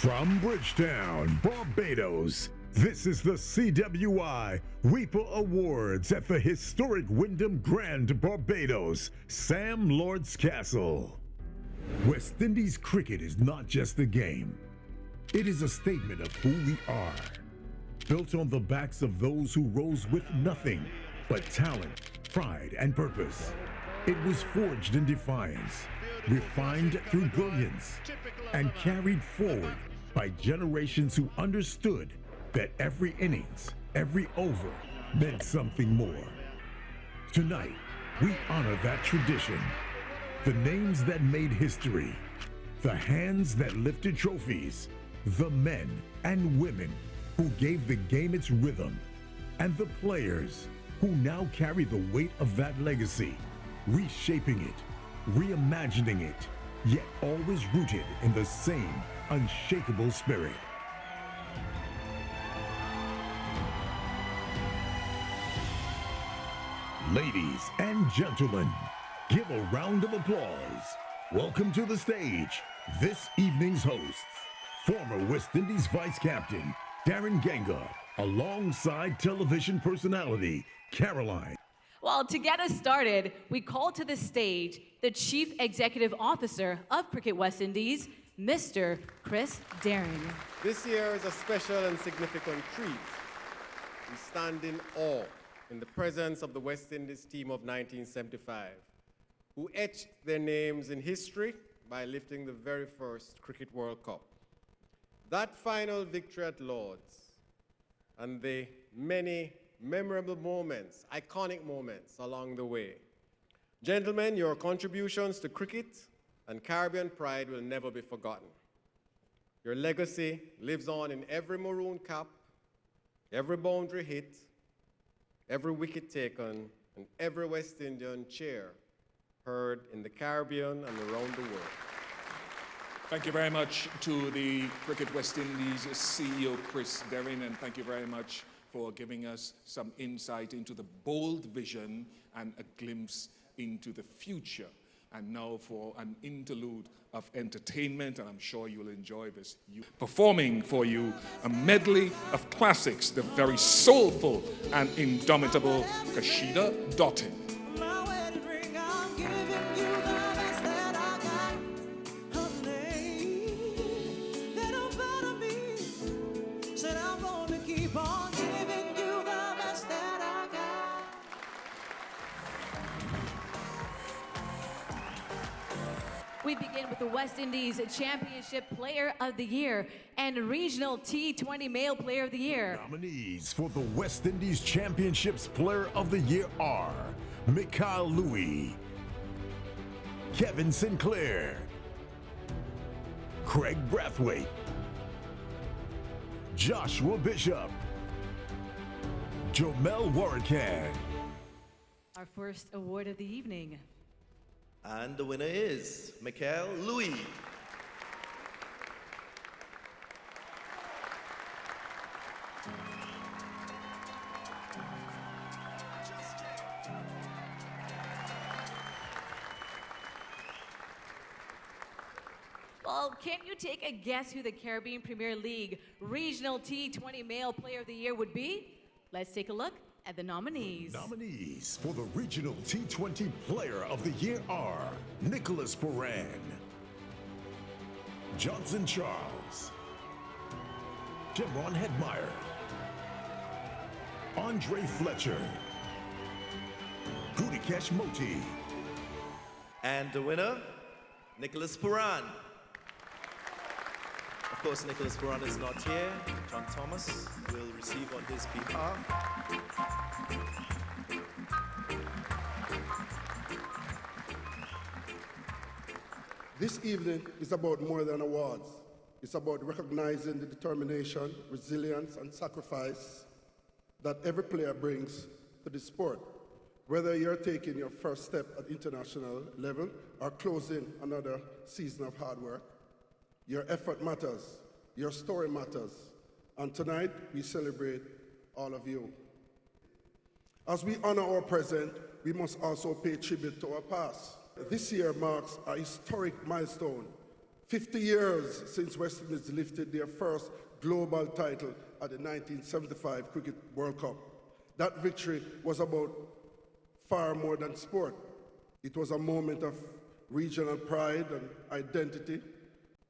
From Bridgetown, Barbados, this is the CWI WIPA Awards at the historic Wyndham Grand Barbados, Sam Lord's Castle. West Indies cricket is not just a game. It is a statement of who we are. Built on the backs of those who rose with nothing but talent, pride, and purpose. It was forged in defiance, refined through brilliance, and carried forward by generations who understood that every innings, every over meant something more. Tonight, we honor that tradition. The names that made history, the hands that lifted trophies, the men and women who gave the game its rhythm, and the players who now carry the weight of that legacy, reshaping it, reimagining it, yet always rooted in the same unshakable spirit. Ladies and gentlemen, give a round of applause. Welcome to the stage, this evening's hosts, former West Indies Vice Captain Darren Ganga, alongside television personality Caroline. Well, to get us started, we call to the stage the Chief Executive Officer of Cricket West Indies, Mr. Chris Darren. This year is a special and significant treat. We stand in awe in the presence of the West Indies team of 1975, who etched their names in history by lifting the very first Cricket World Cup. That final victory at Lord's and the many memorable moments, iconic moments along the way. Gentlemen, your contributions to cricket and Caribbean pride will never be forgotten. Your legacy lives on in every maroon cap, every boundary hit, every wicket taken, and every West Indian cheer heard in the Caribbean and around the world. Thank you very much to the Cricket West Indies CEO, Chris Darren, and thank you very much for giving us some insight into the bold vision and a glimpse into the future. And now for an interlude of entertainment, and I'm sure you'll enjoy this. Performing for you a medley of classics, the very soulful and indomitable Kashida Dottin. We begin with the West Indies Championship Player of the Year and Regional T20 Male Player of the Year. Nominees for the West Indies Championships Player of the Year are Mikhail Louis, Kevin Sinclair, Craig Brathwaite, Joshua Bishop, Jomel Warrican. Our first award of the evening. And the winner is Mikhail Louis. Well, can you take a guess who the Caribbean Premier League Regional T20 Male Player of the Year would be? Let's take a look at the nominees. Nominees for the Regional T20 Player of the Year are Nicholas Paran, Johnson Charles, Jimron Hedmeyer, Andre Fletcher, Gudikesh Moti. And the winner, Nicholas Paran. Of course, Nicholas Paran is not here. John Thomas will receive on his behalf. This evening is about more than awards. It's about recognizing the determination, resilience, and sacrifice that every player brings to the sport. Whether you're taking your first step at international level or closing another season of hard work, your effort matters, your story matters, and tonight we celebrate all of you. As we honor our present, we must also pay tribute to our past. This year marks a historic milestone 50 years since West Indies lifted their first global title at the 1975 Cricket World Cup. That victory was about far more than sport. It was a moment of regional pride and identity.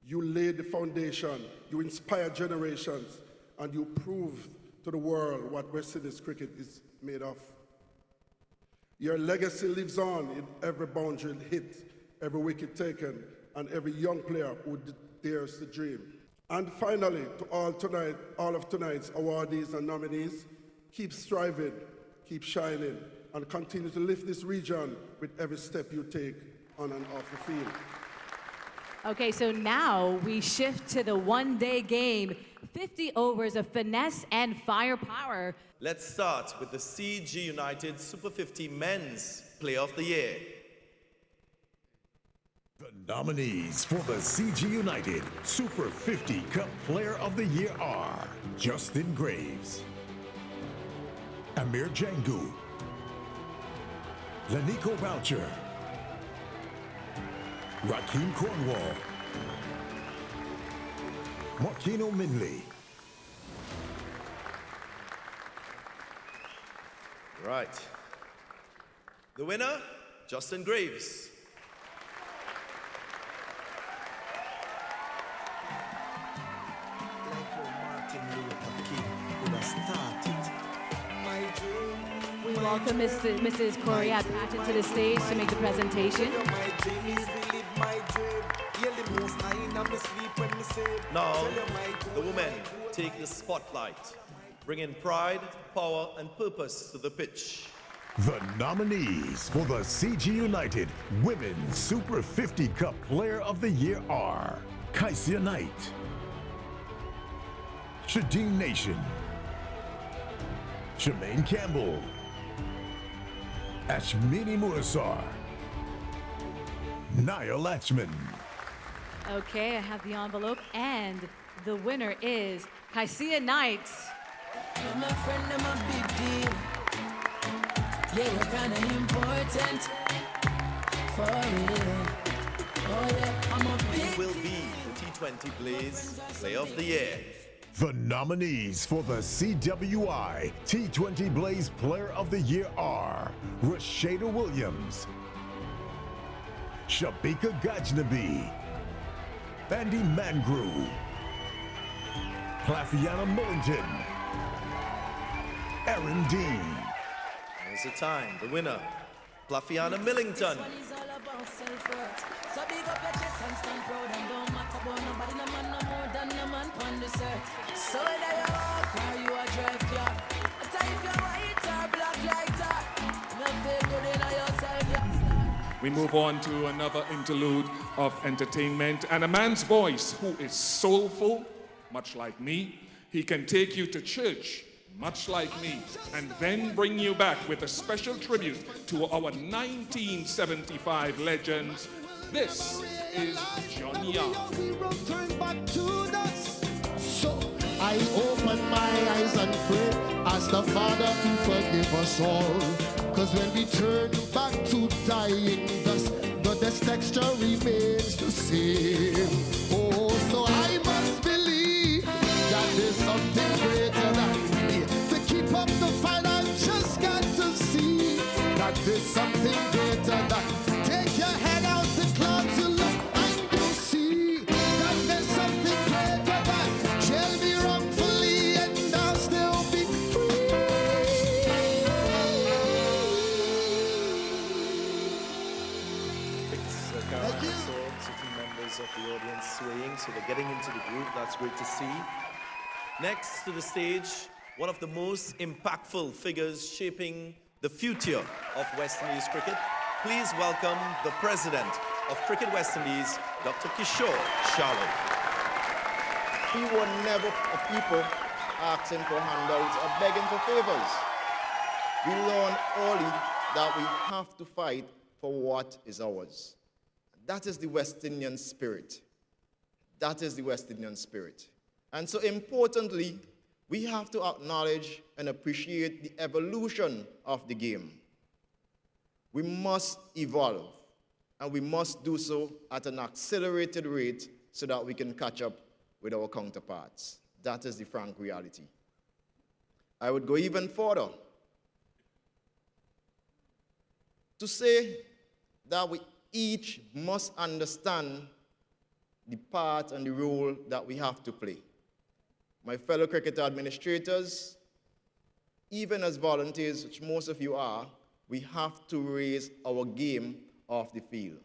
You laid the foundation, you inspired generations, and you proved to the world what West Indies cricket is made of. Your legacy lives on in every boundary hit, every wicket taken, and every young player who dares to dream. And finally, to all of tonight's awardees and nominees, keep striving, keep shining, and continue to lift this region with every step you take on and off the field. Okay, so now we shift to the one-day game. 50 overs of finesse and firepower. Let's start with the CG United Super 50 Men's Player of the Year. The nominees for the CG United Super 50 Cup Player of the Year are Justin Graves, Amir Jangu, Lenico Boucher, Rakeem Cornwall, Marquino Minley. Right. The winner, Justin Graves. We welcome Mrs. Coriat Patton to the stage to make the presentation. Now, the women take the spotlight, bringing pride, power, and purpose to the pitch. The nominees for the CG United Women's Super 50 Cup Player of the Year are Kaisia Knight, Shadeen Nation, Shemaine Campbell, Ashmini Murasar, Nia Latchman. Okay, I have the envelope, and the winner is Kaisia Knight. You're my friend, I'm a big deal. Yeah, you're kinda important. For real. Oh yeah, I'm a big Who will be the T20 Blaze Player of the Year? The nominees for the CWI T20 Blaze Player of the Year are Rashada Williams, Shabika Gajnabi, Andy Mangrew, Clafiana Millington, Aaron Dean. Here's the time. The winner, Clafiana Millington. one is all about self-worth. So big up your chest and stand proud and don't matter about nobody, no man no more than no man on this earth. So whether you walk or you a drive car, but if you're white or black like that, no feel good in yourself, yeah. We move on to another interlude of entertainment, and a man's voice who is soulful, much like me. He can take you to church, much like me, and then bring you back with a special tribute to our 1975 legends. This is John Young. We will turn back to dust. So I open my eyes and pray, ask the Father to forgive us all. Cause when we turn back to dying dust, the dust texture remains the same. Oh, so I must believe that there's something greater than me. To keep up the fight, I just got to see that there's something greater than. Take your head out the clouds to look, and you'll see that there's something greater than. Jail me wrongfully, and I'll still be free. Thank you. Sitting members of the audience swaying, so they're getting into the groove. That's great to see. Next to the stage, one of the most impactful figures shaping the future of West Indies cricket. Please welcome the president of Cricket West Indies, Dr. Kishore Sharma. We were never a people asking for handouts or begging for favors. We learn early that we have to fight for what is ours. That is the West Indian spirit. That is the West Indian spirit. And so importantly, we have to acknowledge and appreciate the evolution of the game. We must evolve, and we must do so at an accelerated rate so that we can catch up with our counterparts. That is the frank reality. I would go even further to say that we each must understand the part and the role that we have to play. My fellow cricket administrators, even as volunteers, which most of you are, we have to raise our game off the field.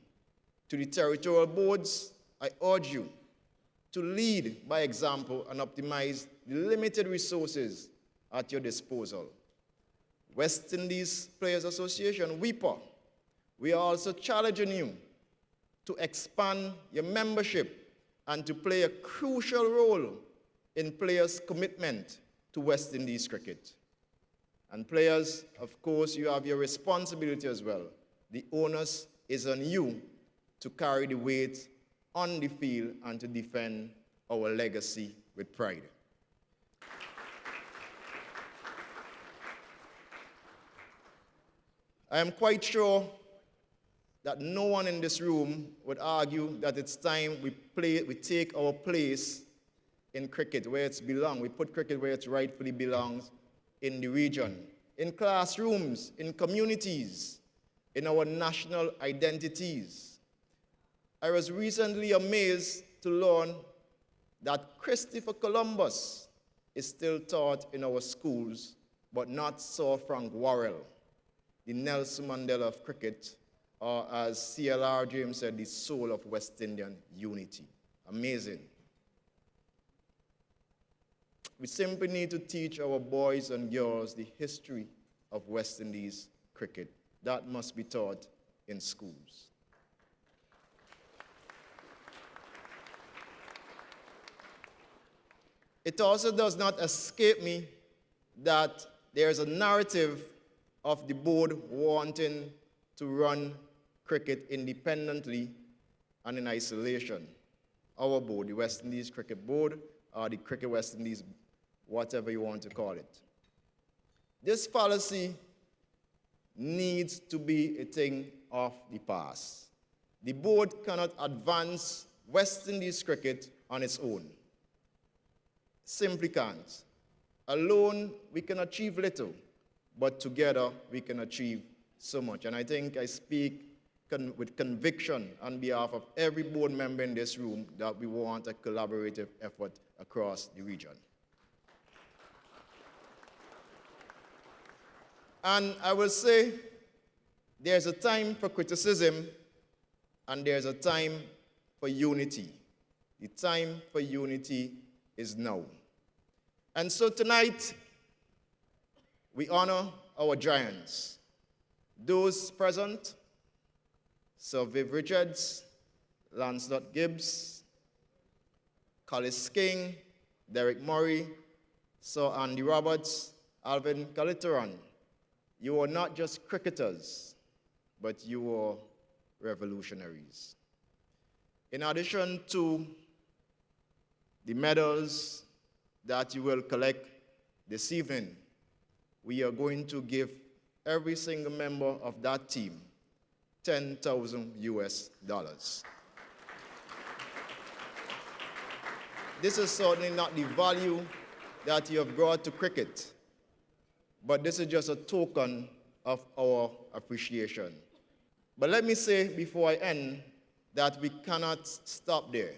To the territorial boards, I urge you to lead by example and optimize the limited resources at your disposal. West Indies Players Association, WIPA, we are also challenging you to expand your membership and to play a crucial role in players' commitment to West Indies cricket. And players, of course, you have your responsibility as well. The onus is on you to carry the weight on the field and to defend our legacy with pride. I am quite sure that no one in this room would argue that it's time we take our place in cricket where it's belongs. We put cricket where it rightfully belongs in the region, in classrooms, in communities, in our national identities. I was recently amazed to learn that Christopher Columbus is still taught in our schools, but not Sir Frank Worrell, the Nelson Mandela of cricket, or as CLR James said, the soul of West Indian unity. Amazing. We simply need to teach our boys and girls the history of West Indies cricket. That must be taught in schools. It also does not escape me that there's a narrative of the board wanting to run cricket independently and in isolation. Our board, the West Indies Cricket Board, or the Cricket West Indies, whatever you want to call it. This policy needs to be a thing of the past. The board cannot advance West Indies cricket on its own. Simply can't. Alone, we can achieve little, but together, we can achieve so much. And I think I speak with conviction on behalf of every board member in this room that we want a collaborative effort across the region. And I will say, there's a time for criticism, and there's a time for unity. The time for unity is now. And so tonight, we honor our giants. Those present, Sir Viv Richards, Lancelot Gibbs, Collis King, Derek Murray, Sir Andy Roberts, Alvin Kaliteran. You are not just cricketers, but you are revolutionaries. In addition to the medals that you will collect this evening, we are going to give every single member of that team $10,000 US. This is certainly not the value that you have brought to cricket, but this is just a token of our appreciation. But let me say before I end that we cannot stop there.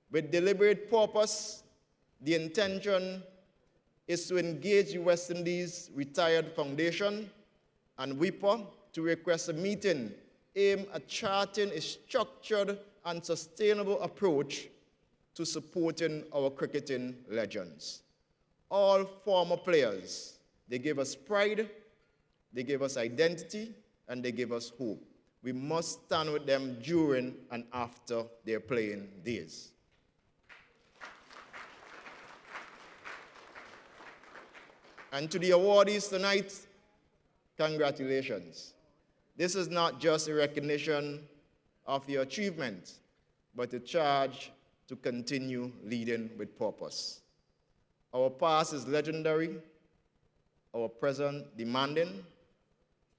With deliberate purpose, the intention is to engage the West Indies Retired Foundation and WIPA to request a meeting aimed at charting a structured and sustainable approach to supporting our cricketing legends. All former players, they give us pride, they give us identity, and they give us hope. We must stand with them during and after their playing days. And to the awardees tonight, congratulations. This is not just a recognition of your achievement, but a charge to continue leading with purpose. Our past is legendary, our present demanding,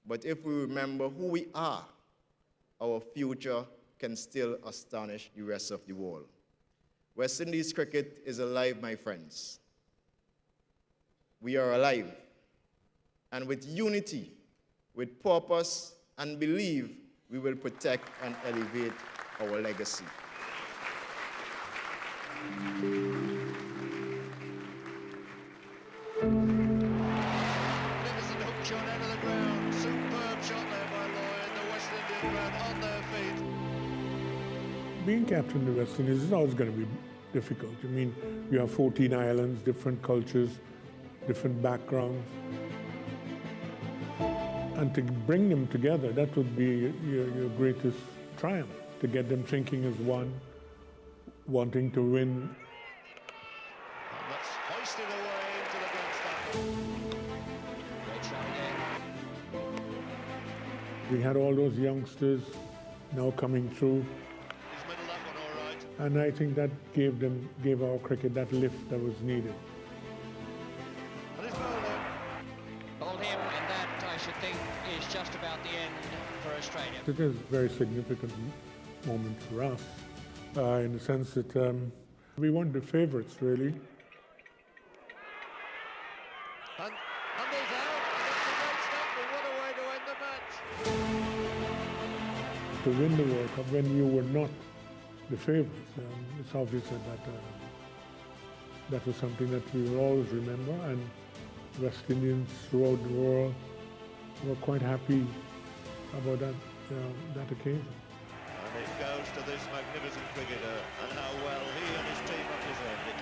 but if we remember who we are, our future can still astonish the rest of the world. West Indies cricket is alive, my friends. We are alive. And with unity, with purpose and belief, we will protect and elevate our legacy. Magnificent hook shot out of the ground. Superb shot there by Lloyd. The West Indian crowd on their feet. Being captain of the West Indies is always going to be difficult. I mean, you have 14 islands, different cultures, different backgrounds. And to bring them together, that would be your greatest triumph, to get them thinking as one, wanting to win. And that's hoisted away into the grandstand. Great shot again. We had all those youngsters now coming through. He's middled that one all right. And I think that gave our cricket that lift that was needed. And it's bowled in. Bowled him, and that, I should think, is just about the end for Australia. It is a very significant moment for us, in the sense that we weren't the favourites, really. And there's out. That's a great stop, but what a way to end the match. To win the World Cup when you were not the favourites, it's obvious that that was something that we will always remember, and West Indians throughout the world were quite happy about that occasion. And it goes to this magnificent cricketer and how well he and his team have deserved it.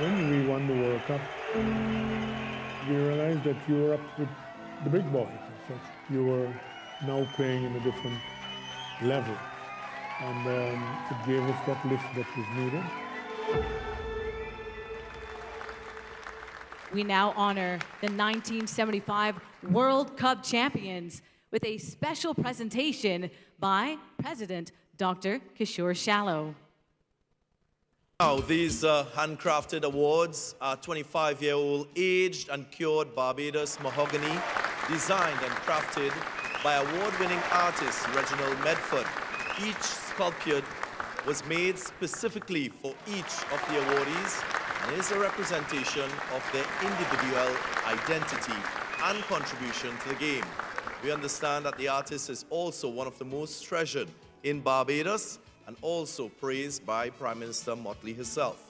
When we won the World Cup, we realized that you were up with the big boys. So you were now playing in a different level. And it gave us that lift that was needed. We now honor the 1975 World Cup champions with a special presentation by President Dr. Kishore Shallow. Now, these handcrafted awards are 25-year-old aged and cured Barbados mahogany, designed and crafted by award-winning artist Reginald Medford. Each sculpture was made specifically for each of the awardees and is a representation of their individual identity and contribution to the game. We understand that the artist is also one of the most treasured in Barbados and also praised by Prime Minister Motley herself.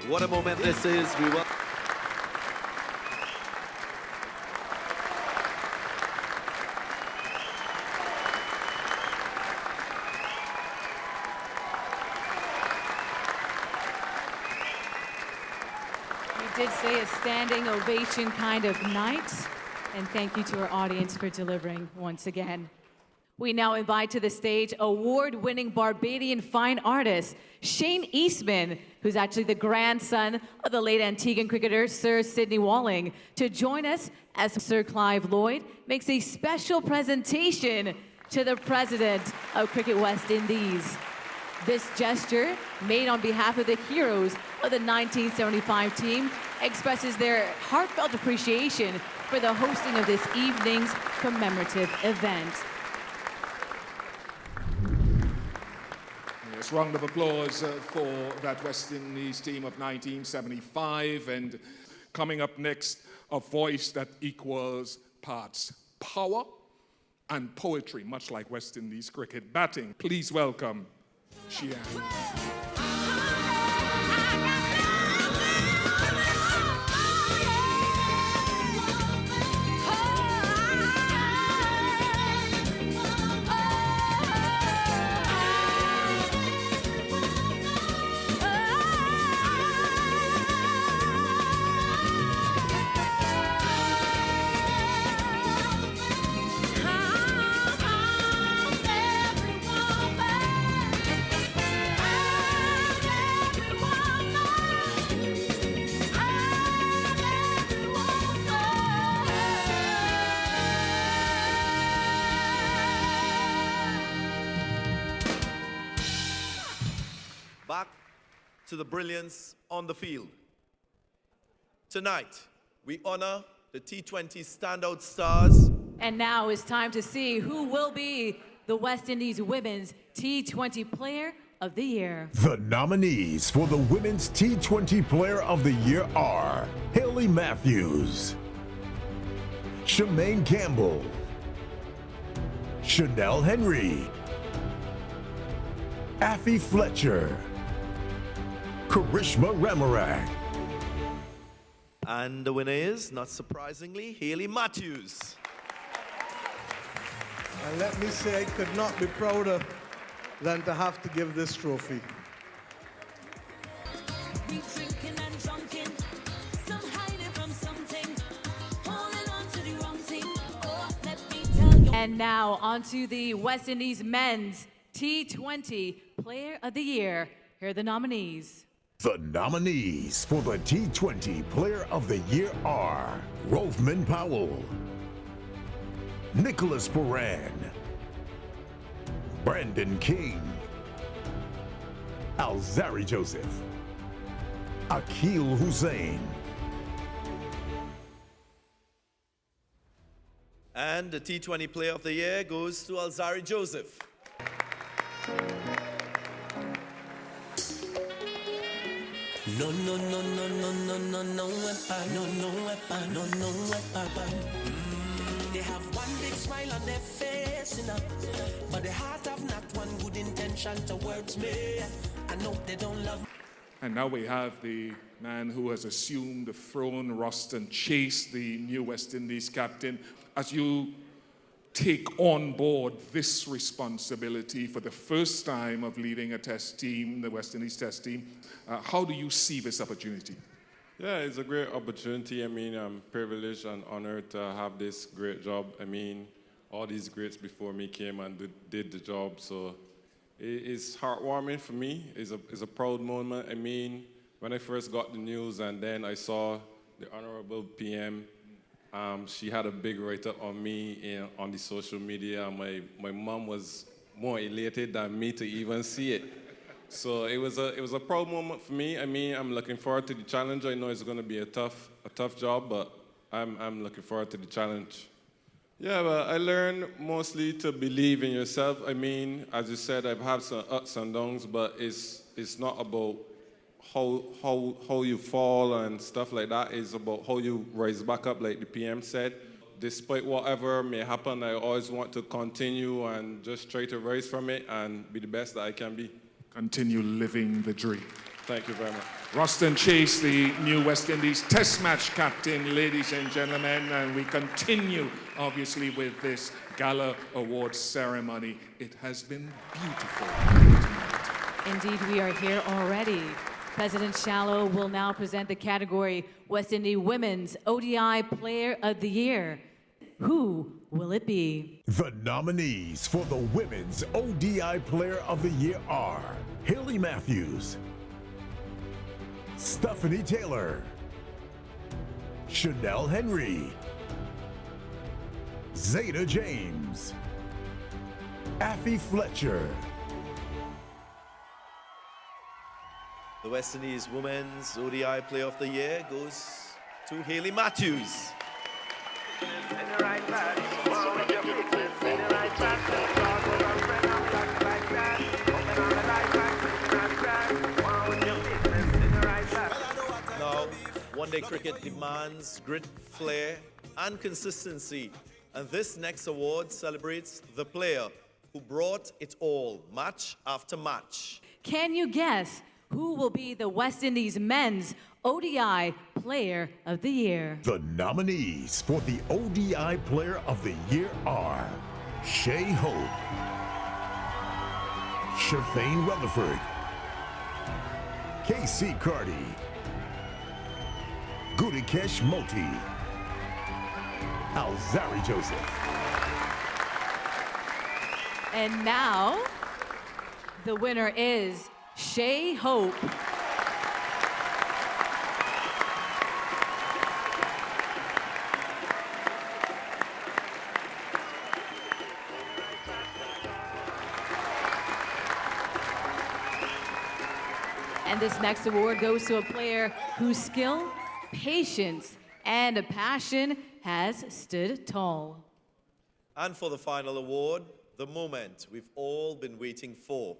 What a moment this is. We will. We did say a standing ovation kind of night, and thank you to our audience for delivering once again. We now invite to the stage award-winning Barbadian fine artist, Shane Eastman, who's actually the grandson of the late Antiguan cricketer Sir Sidney Walling, to join us as Sir Clive Lloyd makes a special presentation to the President of Cricket West Indies. This gesture, made on behalf of the heroes of the 1975 team, expresses their heartfelt appreciation for the hosting of this evening's commemorative event. Yes, round of applause for that West Indies team of 1975. And coming up next, a voice that equals parts power and poetry, much like West Indies cricket batting. Please welcome Shian. Back to the brilliance on the field. Tonight, we honor the T20 standout stars. And now it's time to see who will be the West Indies Women's T20 Player of the Year. The nominees for the Women's T20 Player of the Year are Haley Matthews, Shemaine Campbell, Chanel Henry, Affy Fletcher, Karishma Ramarak. And the winner is, not surprisingly, Haley Matthews. And let me say, I could not be prouder than to have to give this trophy. And now onto the West Indies Men's T20 Player of the Year. Here are the nominees. The nominees for the T20 Player of the Year are Rothman Powell, Nicholas Paran, Brandon King, Alzari Joseph, Akil Hussein. And the T20 Player of the Year goes to Alzari Joseph. No, no, no, no, no, no, no, no weapon, no weapon, no weapon. They have one big smile on their face, you know, but the heart have not one good intention towards me. I know they don't love me. And now we have the man who has assumed the throne, Ruston Chase, the new West Indies captain. As you take on board this responsibility for the first time of leading a test team, the West Indies test team, how do you see this opportunity? Yeah, it's a great opportunity. I mean, I'm privileged and honored to have this great job. I mean, all these greats before me came and did the job, so it's heartwarming for me. It's a proud moment. I mean, when I first got the news and then I saw the Honorable PM, she had a big write-up on me on the social media. My mom was more elated than me to even see it. So it was a proud moment for me. I mean, I'm looking forward to the challenge. I know it's going to be a tough job, but I'm looking forward to the challenge. Yeah, well, I learned mostly to believe in yourself. I mean, as you said, I've had some ups and downs, but it's not about how you fall and stuff like that. It's about how you rise back up, like the PM said. Despite whatever may happen, I always want to continue and just try to rise from it and be the best that I can be. Continue living the dream. Thank you very much. Ruston Chase, the new West Indies Test match captain, ladies and gentlemen, and we continue, obviously, with this Gala Awards ceremony. It has been beautiful tonight. Indeed, we are here already. President Shallow will now present the category West Indies Women's ODI Player of the Year. Who will it be? The nominees for the Women's ODI Player of the Year are Haley Matthews, Stephanie Taylor, Chanel Henry, Zeta James, Affy Fletcher, The West Indies Women's ODI Player of the Year goes to Hayley Matthews. Now, one-day cricket demands grit, flair, and consistency. And this next award celebrates the player who brought it all, match after match. Can you guess who will be the West Indies Men's ODI Player of the Year? The nominees for the ODI Player of the Year are Shea Hope, Shafane Rutherford, K.C. Carty, Gudikesh Moti, Alzari Joseph. And now, the winner is Shea Hope. And this next award goes to a player whose skill, patience, and passion has stood tall. And for the final award, the moment we've all been waiting for,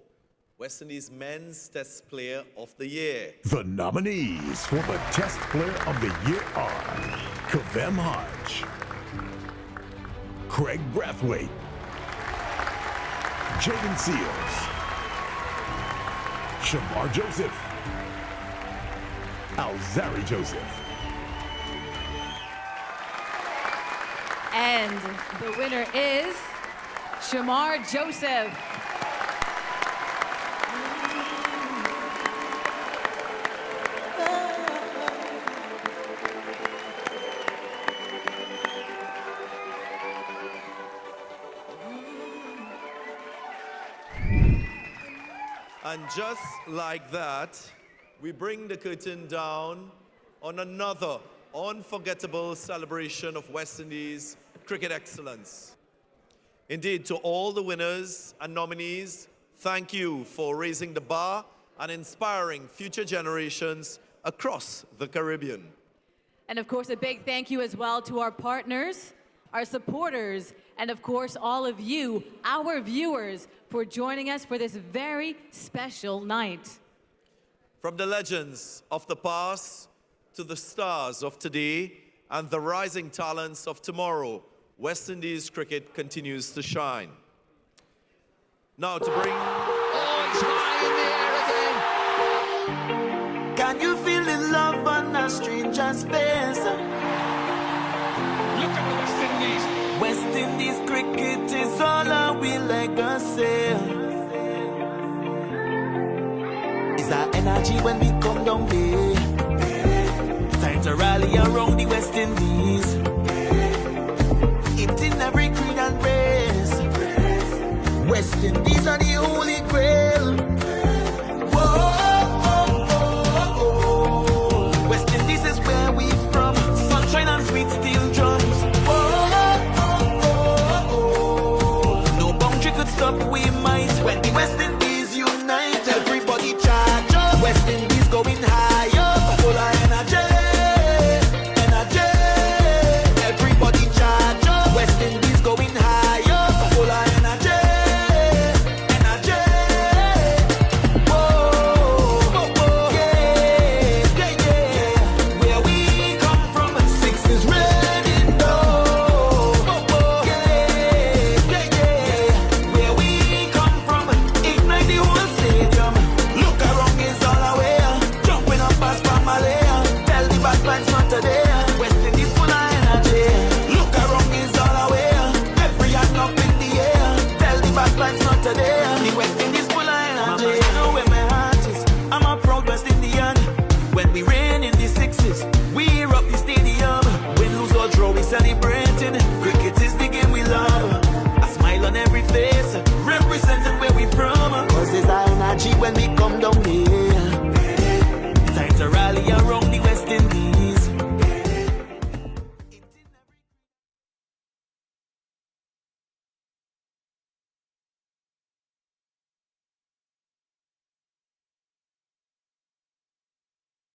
West Indies Men's Test Player of the Year. The nominees for the Test Player of the Year are Kavem Hodge, Craig Brathwaite, Jaden Seals, Shamar Joseph, Alzari Joseph. And the winner is Shamar Joseph. And just like that, we bring the curtain down on another unforgettable celebration of West Indies cricket excellence. Indeed, to all the winners and nominees, thank you for raising the bar and inspiring future generations across the Caribbean. And of course, a big thank you as well to our partners, our supporters, and of course, all of you, our viewers, for joining us for this very special night. From the legends of the past to the stars of today and the rising talents of tomorrow, West Indies cricket continues to shine. Now to bring... Oh, it's high in the air again. Can you feel the love on a stranger's face? Look at the West Indies. West Indies cricket is all our legacy. Is our energy when we come down here. Time to rally around the West Indies.